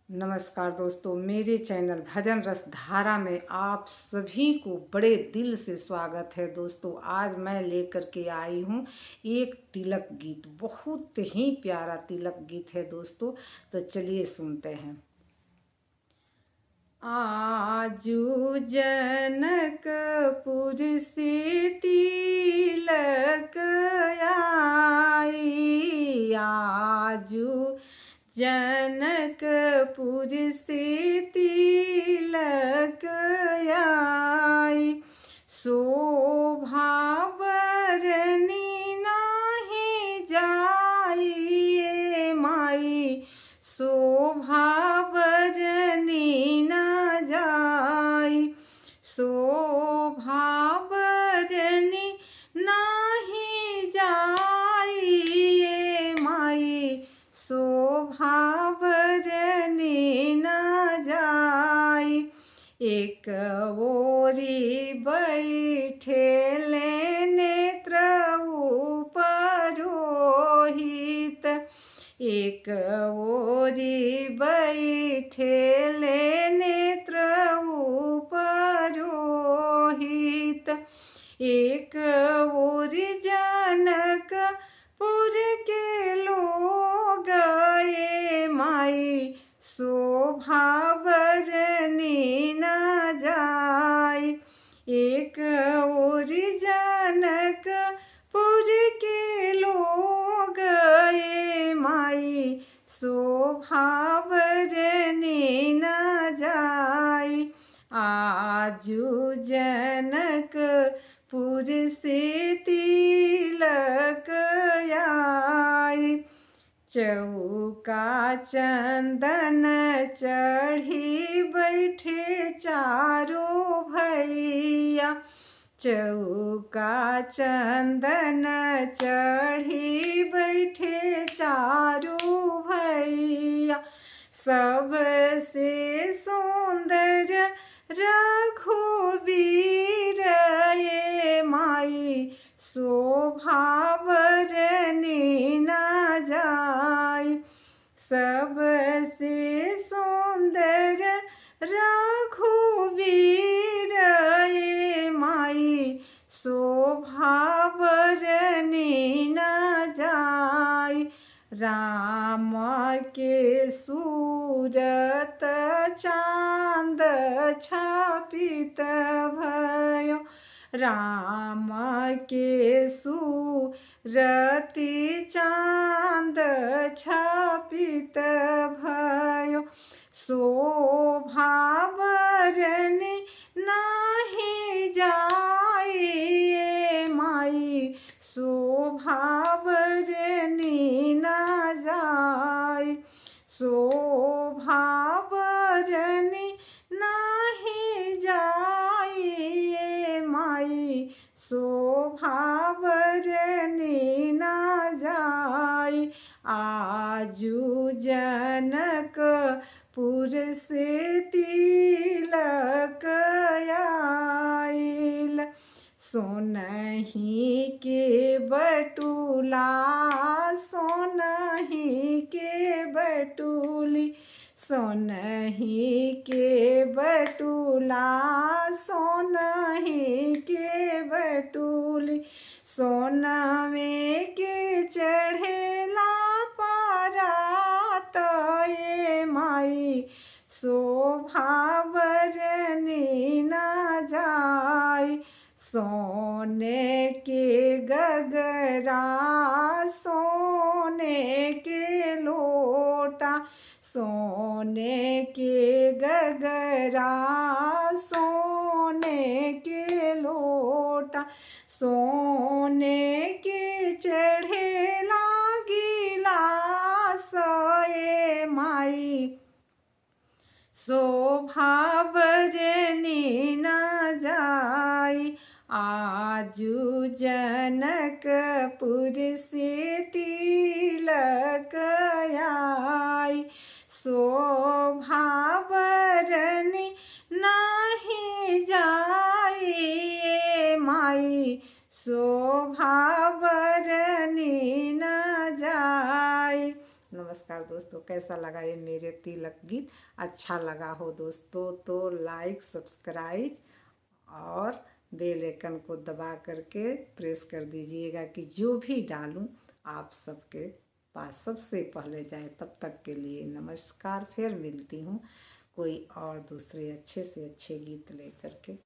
नमस्कार दोस्तों, मेरे चैनल भजन रस धारा में आप सभी को बड़े दिल से स्वागत है। दोस्तों, आज मैं लेकर के आई हूँ एक तिलक गीत। बहुत ही प्यारा तिलक गीत है दोस्तों, तो चलिए सुनते हैं। आजू जनकपुर से तिलक आई, आजू जनकपुर से तिलक आई, शोभा बरनी नाही जाई माई, शोभा बरनी ना जाई, शोभा बरनी नाही जाई माई, शोभा बरनी ना जाई। एक ओरी बैठेले नेत्र उपरोहित, एक ओरी बैठेले नेत्र उपरोहित, एक ओरी जनकपुर के लोग ये माई, शोभा बरनी न जाई, एक ओरी जनकपुर के लोग ये माई, शोभा बरनी न जाई। आजू जनकपुर से तिलक आई, चौका चंदन चढ़ी बैठे चारों भैया, चौका चंदन चढ़ी बैठे चारों भैया, सबसे सुंदर रघुवीर ये माई, शोभा बरनी न जाई, सबसे सुंदर रघुवीर ये माई, शोभा बरनी न जाई। राम के सूरत चांद छापित भयो, राम के सूरति चांद छापित भयो, शोभा बरनी नाही जाई माई, शोभा बरनी न जाई, शोभा बरनी नाही जाई माई, शोभा बरनी न जाई। आजू जनकपुर से तिलक आइल, सोनही के बटुला, सोनही के बटुली, सोनही के बटुला, सोनही के बटुली, सोनवे के चढ़ेला परात ये माई, शोभा बरनी न जाई, सोने के गगरा, सोने के लोटा, सोने के गगरा, सोने के लोटा, सोने के चढ़ेला गिलास ये माई, शोभा बरनी न जाई। आजू जनकपुर से तिलक आई, शोभा बरनी नाही जाई माई, शोभा बरनी न जाई। नमस्कार। नमस्कार दोस्तों। कैसा लगा ये मेरे तिलक गीत? अच्छा लगा हो दोस्तों तो लाइक, सब्सक्राइब और बेल आइकन को दबा करके प्रेस कर दीजिएगा कि जो भी डालूं आप सबके पास सबसे पहले जाए। तब तक के लिए नमस्कार। फिर मिलती हूँ कोई और दूसरे अच्छे से अच्छे गीत लेकर के।